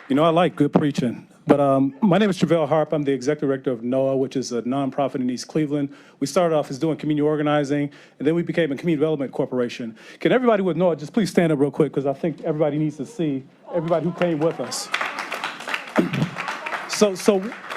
You know, I like good preaching. But my name is Travell Harp. I'm the executive director of NOAA, which is a nonprofit in East Cleveland. We started off as doing community organizing, and then we became a community development corporation. Can everybody with NOAA just please stand up real quick, because I think everybody needs to see everybody who came with us. So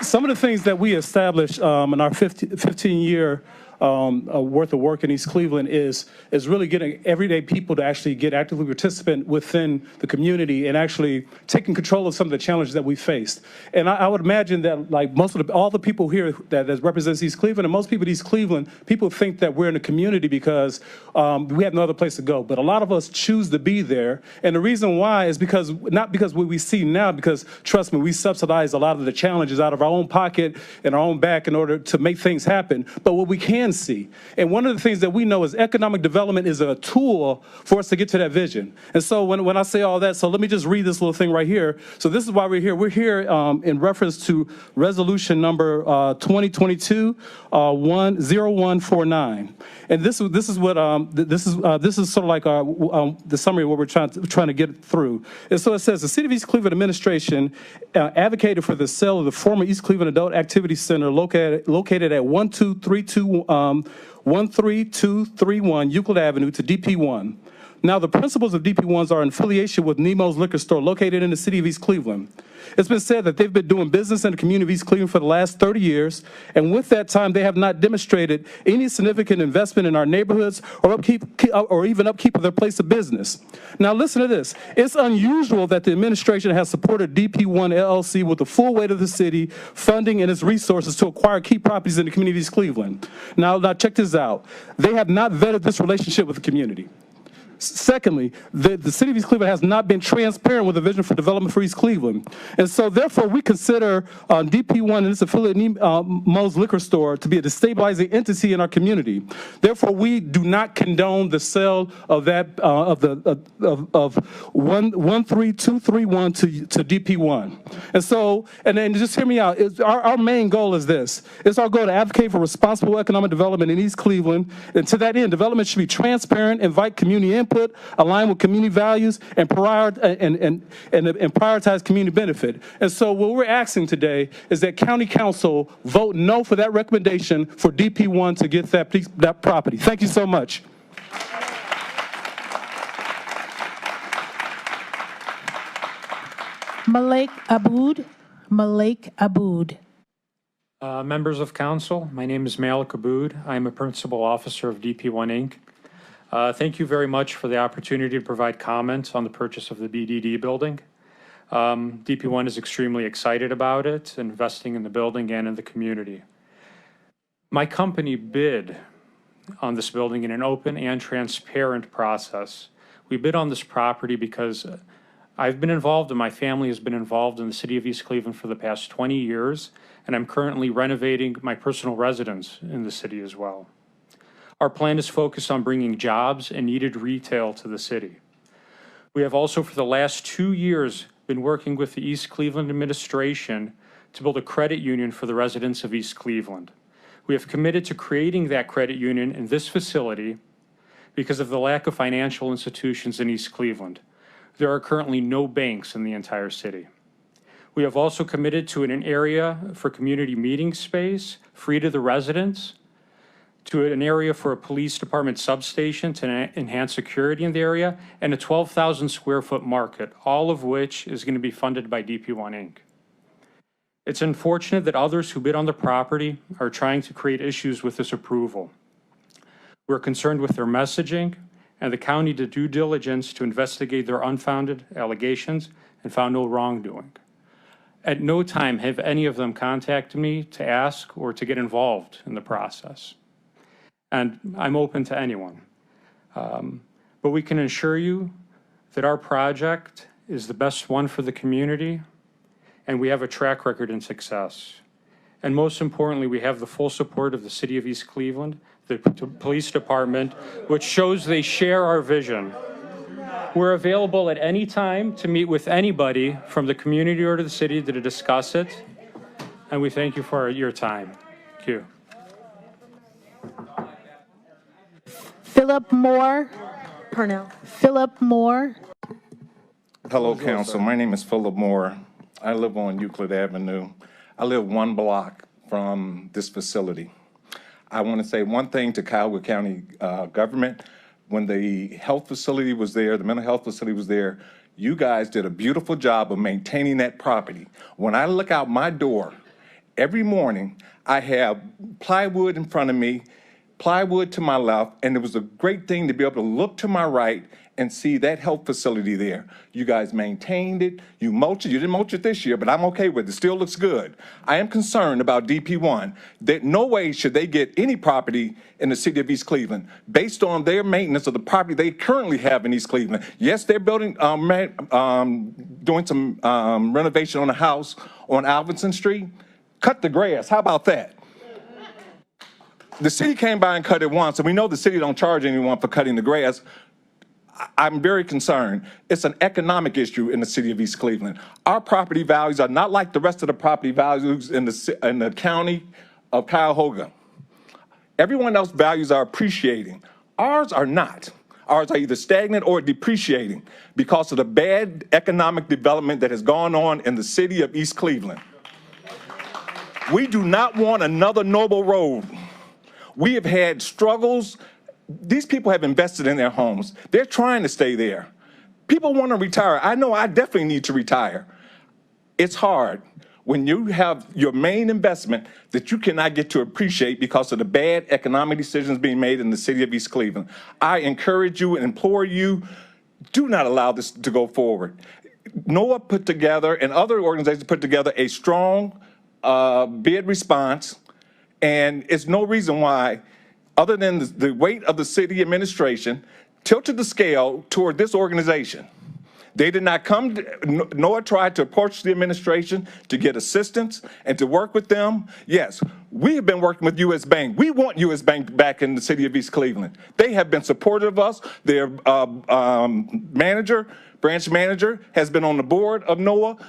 some of the things that we established in our 15-year worth of work in East Cleveland is really getting everyday people to actually get actively participant within the community and actually taking control of some of the challenges that we faced. And I would imagine that like all the people here that represents East Cleveland and most people in East Cleveland, people think that we're in a community because we have no other place to go. But a lot of us choose to be there. And the reason why is because, not because what we see now, because trust me, we subsidize a lot of the challenges out of our own pocket and our own back in order to make things happen. But what we can see, and one of the things that we know is economic development is a tool for us to get to that vision. And so when I say all that, so let me just read this little thing right here. So this is why we're here. We're here in reference to resolution number 2022-0149. And this is what this is sort of like the summary of what we're trying to get through. And so it says the City of East Cleveland administration advocated for the sale of the former East Cleveland Adult Activity Center located at 13231 Euclid Avenue to D.P.1. Now, the principals of D.P.1s are in affiliation with Nemo's liquor store located in the city of East Cleveland. It's been said that they've been doing business in the community of East Cleveland for the last 30 years, and with that time, they have not demonstrated any significant investment in our neighborhoods or upkeep, or even upkeep of their place of business. Now, listen to this. It's unusual that the administration has supported D.P.1 LLC with the full weight of the city, funding and its resources to acquire key properties in the community of East Cleveland. Now check this out. They have not vetted this relationship with the community. Secondly, the City of East Cleveland has not been transparent with a vision for development for East Cleveland. And so therefore we consider D.P.1 and its affiliate Nemo's liquor store to be a destabilizing entity in our community. Therefore we do not condone the sale of that of 13231 to D.P.1. And so, and then just hear me out, our main goal is this. It's our goal to advocate for responsible economic development in East Cleveland. And to that end, development should be transparent, invite community input, align with community values, and prioritize community benefit. And so what we're asking today is that County Council vote no for that recommendation for D.P.1 to get that property. Thank you so much. Malik Aboud. Members of council, my name is Malik Aboud. I am a principal officer of D.P.1 Inc. Thank you very much for the opportunity to provide comments on the purchase of the BDD building. D.P.1 is extremely excited about it, investing in the building and in the community. My company bid on this building in an open and transparent process. We bid on this property because I've been involved and my family has been involved in the city of East Cleveland for the past 20 years, and I'm currently renovating my personal residence in the city as well. Our plan is focused on bringing jobs and needed retail to the city. We have also for the last 2 years been working with the East Cleveland administration to build a credit union for the residents of East Cleveland. We have committed to creating that credit union in this facility because of the lack of financial institutions in East Cleveland. There are currently no banks in the entire city. We have also committed to an area for community meeting space, free to the residents, to an area for a police department substation to enhance security in the area, and a 12,000 square foot market, all of which is going to be funded by D.P.1 Inc. It's unfortunate that others who bid on the property are trying to create issues with this approval. We're concerned with their messaging, and the county did due diligence to investigate their unfounded allegations and found no wrongdoing. At no time have any of them contacted me to ask or to get involved in the process. And I'm open to anyone. But we can assure you that our project is the best one for the community, and we have a track record in success. And most importantly, we have the full support of the City of East Cleveland, the police department, which shows they share our vision. We're available at any time to meet with anybody from the community or to the city to discuss it. And we thank you for your time. Thank you. Philip Moore. Purnell. Philip Moore. Hello, Council. My name is Philip Moore. I live on Euclid Avenue. I live 1 block from this facility. I want to say one thing to Cuyahoga County government. When the health facility was there, the mental health facility was there, you guys did a beautiful job of maintaining that property. When I look out my door, every morning, I have plywood in front of me, plywood to my left, and it was a great thing to be able to look to my right and see that health facility there. You guys maintained it, you mulched it. You didn't mulch it this year, but I'm okay with it. It still looks good. I am concerned about D.P.1, that no way should they get any property in the city of East Cleveland based on their maintenance of the property they currently have in East Cleveland. Yes, they're building, doing some renovation on a house on Alvinson Street. Cut the grass, how about that? The city came by and cut it once, and we know the city don't charge anyone for cutting the grass. I'm very concerned. It's an economic issue in the city of East Cleveland. Our property values are not like the rest of the property values in the county of Cuyahoga. Everyone else's values are appreciating. Ours are not. Ours are either stagnant or depreciating because of the bad economic development that has gone on in the city of East Cleveland. We do not want another Noble Road. We have had struggles. These people have invested in their homes. They're trying to stay there. People want to retire. I know I definitely need to retire. It's hard when you have your main investment that you cannot get to appreciate because of the bad economic decisions being made in the city of East Cleveland. I encourage you and implore you, do not allow this to go forward. NOAA put together and other organizations put together a strong bid response, and it's no reason why, other than the weight of the city administration, tilted the scale toward this organization. They did not come, NOAA tried to approach the administration to get assistance and to work with them. Yes, we have been working with U.S. Bank. We want U.S. Bank back in the city of East Cleveland. They have been supportive of us. Their branch manager has been on the board of NOAA.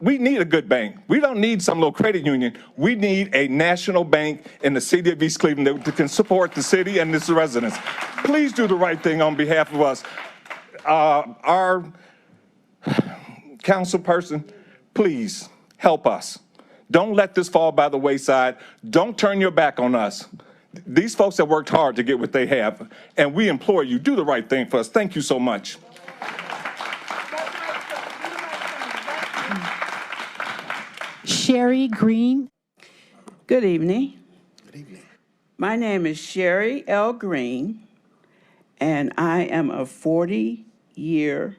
We need a good bank. We don't need some little credit union. We need a national bank in the city of East Cleveland that can support the city and its residents. Please do the right thing on behalf of us. Our council person, please help us. Don't let this fall by the wayside. Don't turn your back on us. These folks have worked hard to get what they have, and we implore you, do the right thing for us. Thank you so much. Sherry Green. Good evening. Good evening. My name is Sherry L. Green, and I am a 40-year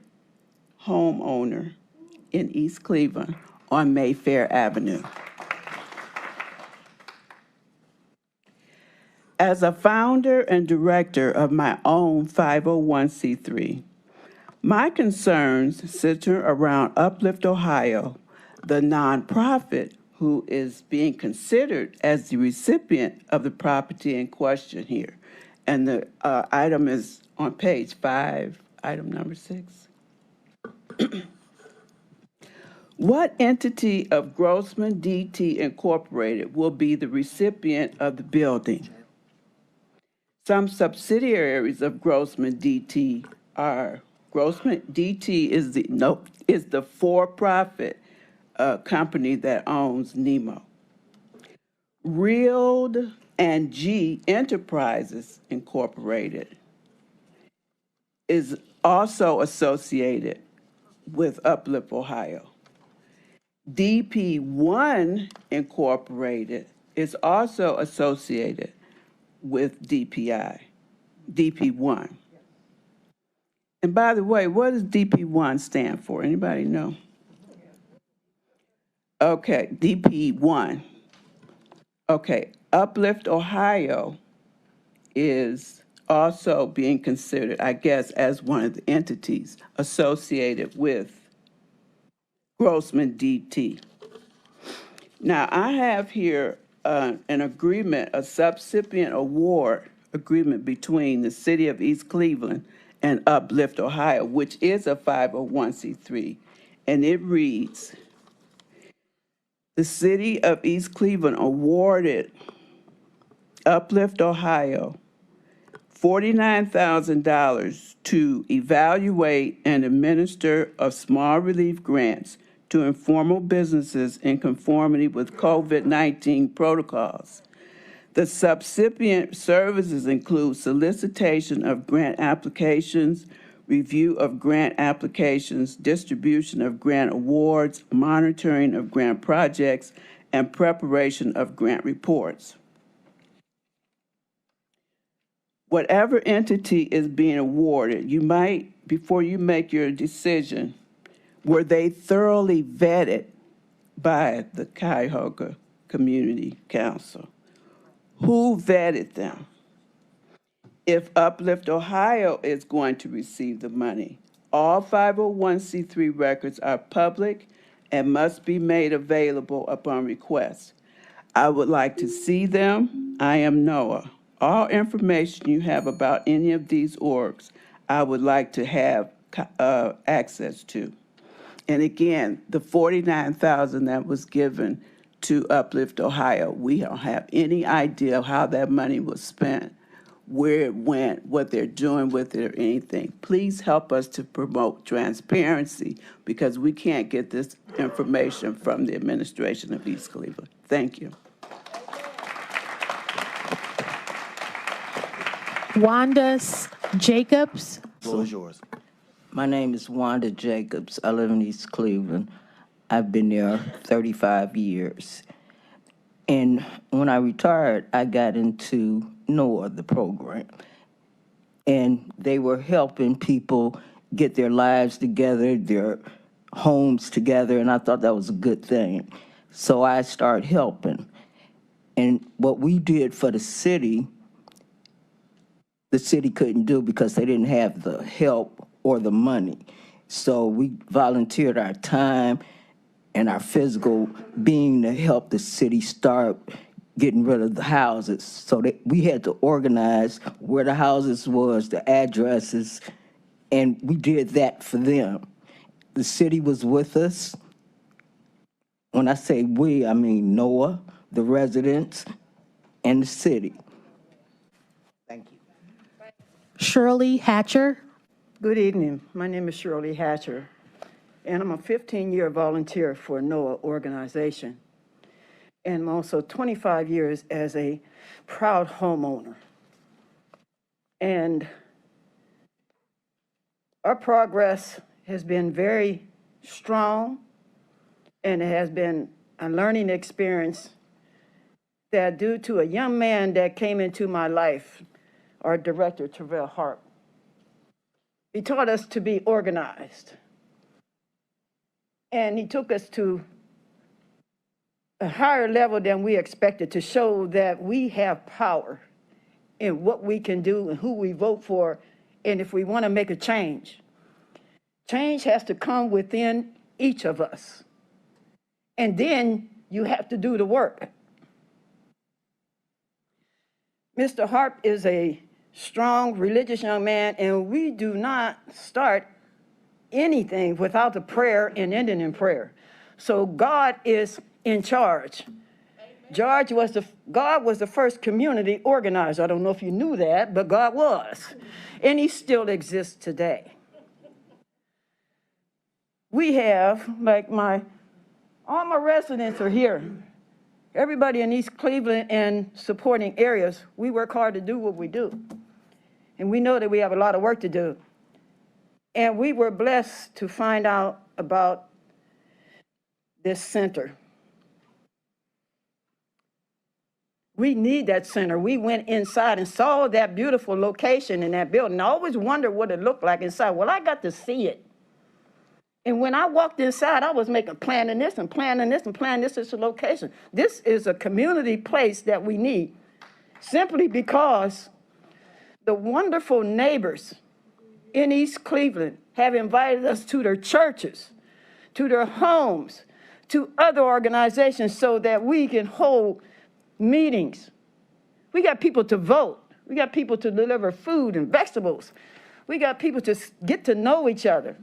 homeowner in East Cleveland on Mayfair Avenue. As a founder and director of my own 501c3, my concerns center around Uplift Ohio, the nonprofit who is being considered as the recipient of the property in question here. And the item is on page 5, item number 6. What entity of Grossman DT Incorporated will be the recipient of the building? Some subsidiaries of Grossman DT are, Grossman DT is the for-profit company that owns Nemo. Real and G Enterprises Incorporated is also associated with Uplift Ohio. D.P.1 Incorporated is also associated with D.P.1. And by the way, what does D.P.1 stand for? Anybody know? Okay, D.P.1. Okay, Uplift Ohio is also being considered, I guess, as one of the entities associated with Grossman DT. Now, I have here an agreement, a subsipient award agreement between the City of East Cleveland and Uplift Ohio, which is a 501c3, and it reads, the City of East Cleveland awarded Uplift Ohio $49,000 to evaluate and administer of small relief grants to informal businesses in conformity with COVID-19 protocols. The subsecient services include solicitation of grant applications, review of grant applications, distribution of grant awards, monitoring of grant projects, and preparation of grant reports. Whatever entity is being awarded, you might, before you make your decision, were they thoroughly vetted by the Cuyahoga Community Council? Who vetted them? If Uplift Ohio is going to receive the money, all 501c3 records are public and must be made available upon request. I would like to see them. I am Noah. All information you have about any of these orgs, I would like to have access to. And again, the $49,000 that was given to Uplift Ohio, we don't have any idea how that money was spent, where it went, what they're doing with it, or anything. Please help us to promote transparency, because we can't get this information from the administration of East Cleveland. Thank you. Wanda Jacobs. Floor is yours. My name is Wanda Jacobs. I live in East Cleveland. I've been there 35 years. And when I retired, I got into NOAA, the program. And they were helping people get their lives together, their homes together, and I thought that was a good thing. So I started helping. And what we did for the city couldn't do because they didn't have the help or the money. So we volunteered our time and our physical being to help the city start getting rid of the houses. So that we had to organize where the houses was, the addresses, and we did that for them. The city was with us. When I say we, I mean NOAA, the residents, and the city. Thank you. Shirley Hatcher. Good evening. My name is Shirley Hatcher, and I'm a 15-year volunteer for NOAA organization, and I'm also 25 years as a proud homeowner. And our progress has been very strong, and it has been a learning experience that due to a young man that came into my life, our director, Terrell Hart. He taught us to be organized. And he took us to a higher level than we expected to show that we have power in what we can do and who we vote for, and if we want to make a change. Change has to come within each of us. And then you have to do the work. Mr. Harp is a strong, religious young man, and we do not start anything without the prayer and ending in prayer. So God is in charge. God was the first community organizer. I don't know if you knew that, but God was. And he still exists today. We have, like all my residents are here. Everybody in East Cleveland and supporting areas, we work hard to do what we do. And we know that we have a lot of work to do. And we were blessed to find out about this center. We need that center. We went inside and saw that beautiful location in that building. I always wondered what it looked like inside. Well, I got to see it. And when I walked inside, I was making planning this and planning this and planning this as a location. This is a community place that we need, simply because the wonderful neighbors in East Cleveland have invited us to their churches, to their homes, to other organizations so that we can hold meetings. We got people to vote. We got people to deliver food and vegetables. We got people to get to know each other.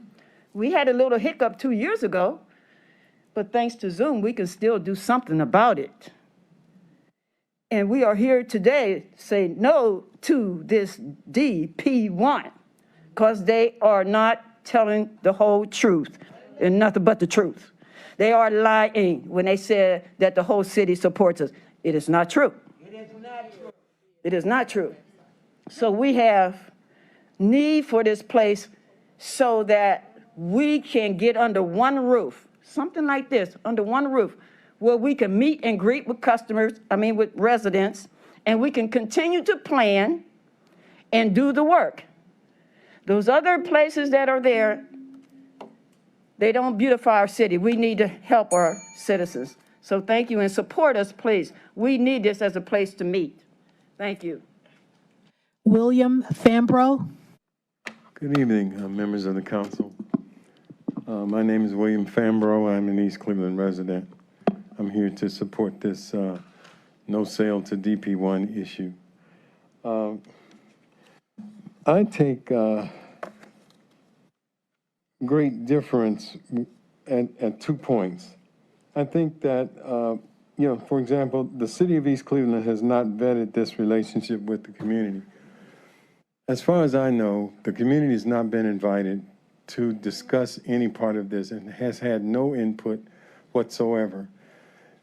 We had a little hiccup 2 years ago, but thanks to Zoom, we can still do something about it. And we are here today to say no to this D.P.1, because they are not telling the whole truth and nothing but the truth. They are lying when they said that the whole city supports us. It is not true. It is not true. It is not true. So we have need for this place so that we can get under one roof, something like this, under one roof, where we can meet and greet with with residents, and we can continue to plan and do the work. Those other places that are there, they don't beautify our city. We need to help our citizens. So thank you, and support us, please. We need this as a place to meet. Thank you. William Fambro. Good evening, members of the council. My name is William Fambro. I'm an East Cleveland resident. I'm here to support this no sale to D.P.1 issue. I take great difference at 2 points. I think that, for example, the city of East Cleveland has not vetted this relationship with the community. As far as I know, the community has not been invited to discuss any part of this and has had no input whatsoever.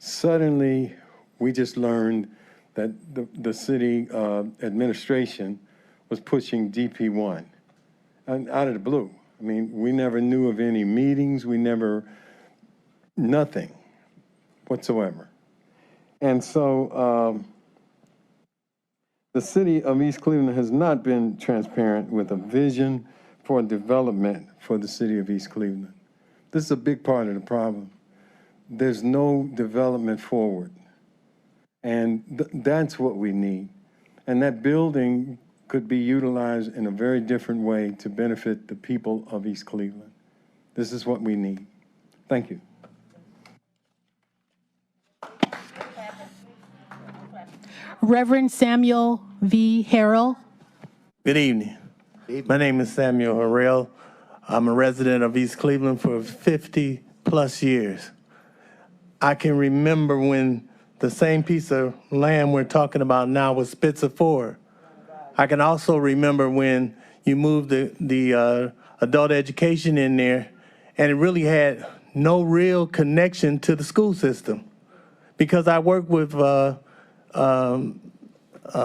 Suddenly, we just learned that the city administration was pushing DP1 out of the blue. I mean, we never knew of any meetings. Nothing whatsoever. And so the city of East Cleveland has not been transparent with a vision for development for the city of East Cleveland. This is a big part of the problem. There's no development forward. And that's what we need. And that building could be utilized in a very different way to benefit the people of East Cleveland. This is what we need. Thank you. Reverend Samuel V. Harrell. Good evening. My name is Samuel Harrell. I'm a resident of East Cleveland for 50 plus years. I can remember when the same piece of land we're talking about now was Spitzer Ford. I can also remember when you moved the adult education in there, and it really had no real connection to the school system. Because I work with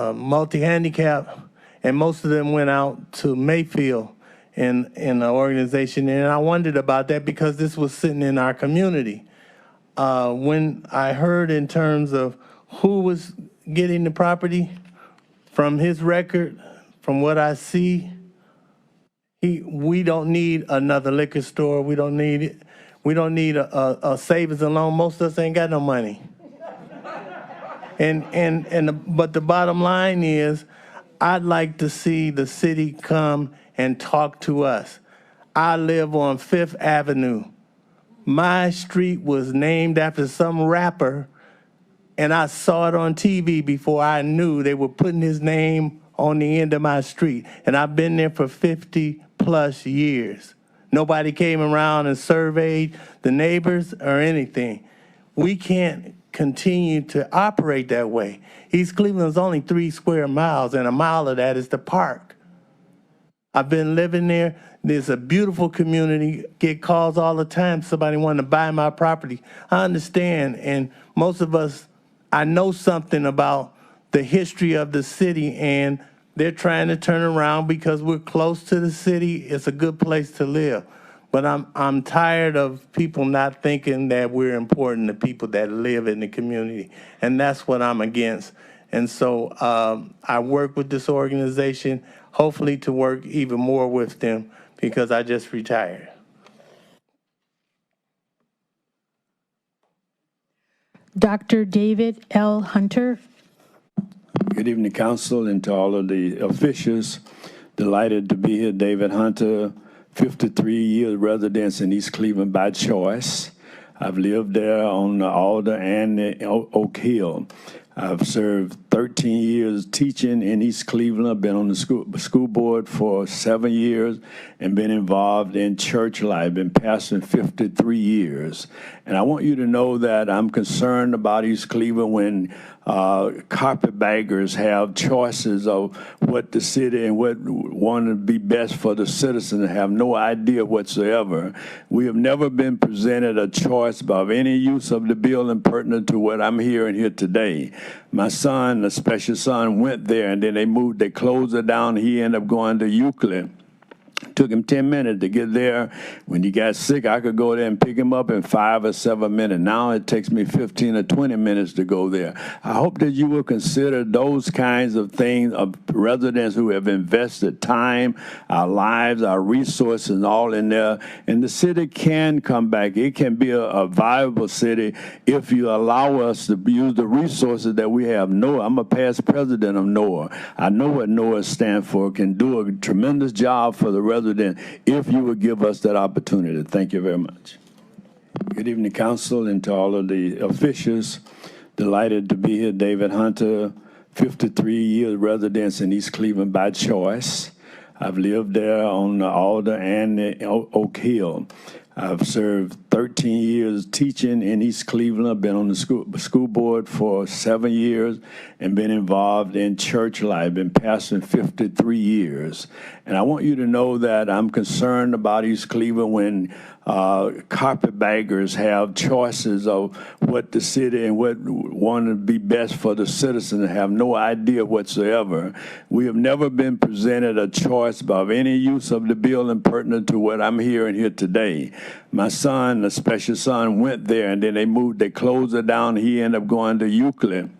multi-handicap, and most of them went out to Mayfield in the organization, and I wondered about that because this was sitting in our community. When I heard in terms of who was getting the property, from his record, from what I see, we don't need another liquor store. We don't need it. We don't need a savings and loan. Most of us ain't got no money. But the bottom line is, I'd like to see the city come and talk to us. I live on 5th Avenue. My street was named after some rapper, and I saw it on TV before I knew they were putting his name on the end of my street. And I've been there for 50 plus years. Nobody came around and surveyed the neighbors or anything. We can't continue to operate that way. East Cleveland's only 3 square miles, and a mile of that is the park. I've been living there. There's a beautiful community. Get calls all the time. Somebody wanting to buy my property. I understand, and most of us, I know something about the history of the city, and they're trying to turn around because we're close to the city. It's a good place to live. But I'm tired of people not thinking that we're important to people that live in the community, and that's what I'm against. And so I work with this organization, hopefully to work even more with them because I just retired. Dr. David L. Hunter. Good evening, council, and to all of the officials. Delighted to be here. David Hunter, 53 years residence in East Cleveland by choice. I've lived there on the Alder and the Oak Hill. I've served 13 years teaching in East Cleveland. I've been on the school board for 7 years and been involved in church life. Been pastoring 53 years. And I want you to know that I'm concerned about East Cleveland when carpetbaggers have choices of what the city and what want to be best for the citizens and have no idea whatsoever. We have never been presented a choice of any use of the building pertinent to what I'm hearing here today. My son, a special son, went there and then they closed it down. He ended up going to Euclid. Took him 10 minutes to get there. When he got sick, I could go there and pick him up in 5 or 7 minutes. Now it takes me 15 or 20 minutes to go there. I hope that you will consider those kinds of things of residents who have invested time, our lives, our resources, all in there. And the city can come back. It can be a viable city if you allow us to use the resources that we have. NOAA, I'm a past president of NOAA. I know what NOAA stands for, can do a tremendous job for the resident if you would give us that opportunity. Thank you very much. Good evening, council, and to all of the officials. Delighted to be here. David Hunter, 53 years residence in East Cleveland by choice. I've lived there on the Alder and the Oak Hill. I've served 13 years teaching in East Cleveland. I've been on the school board for 7 years and been involved in church life. Been pastoring 53 years. And I want you to know that I'm concerned about East Cleveland when carpetbaggers have choices of what the city and what want to be best for the citizens and have no idea whatsoever. We have never been presented a choice of any use of the building pertinent to what I'm hearing here today. My son, a special son, went there and then they closed it down. He ended up going to Euclid.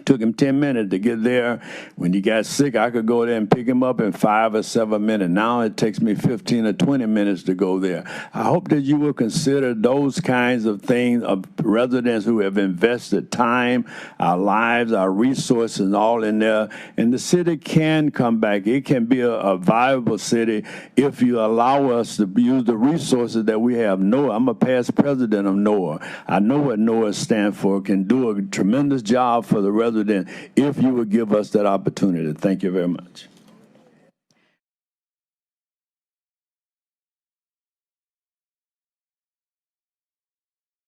Took him 10 minutes to get there. When he got sick, I could go there and pick him up in 5 or 7 minutes. Now it takes me 15 or 20 minutes to go there. I hope that you will consider those kinds of things of residents who have invested time, our lives, our resources, all in there. And the city can come back. It can be a viable city if you allow us to use the resources that we have. NOAA, I'm a past president of NOAA. I know what NOAA stands for, can do a tremendous job for the resident if you would give us that opportunity. Thank you very much.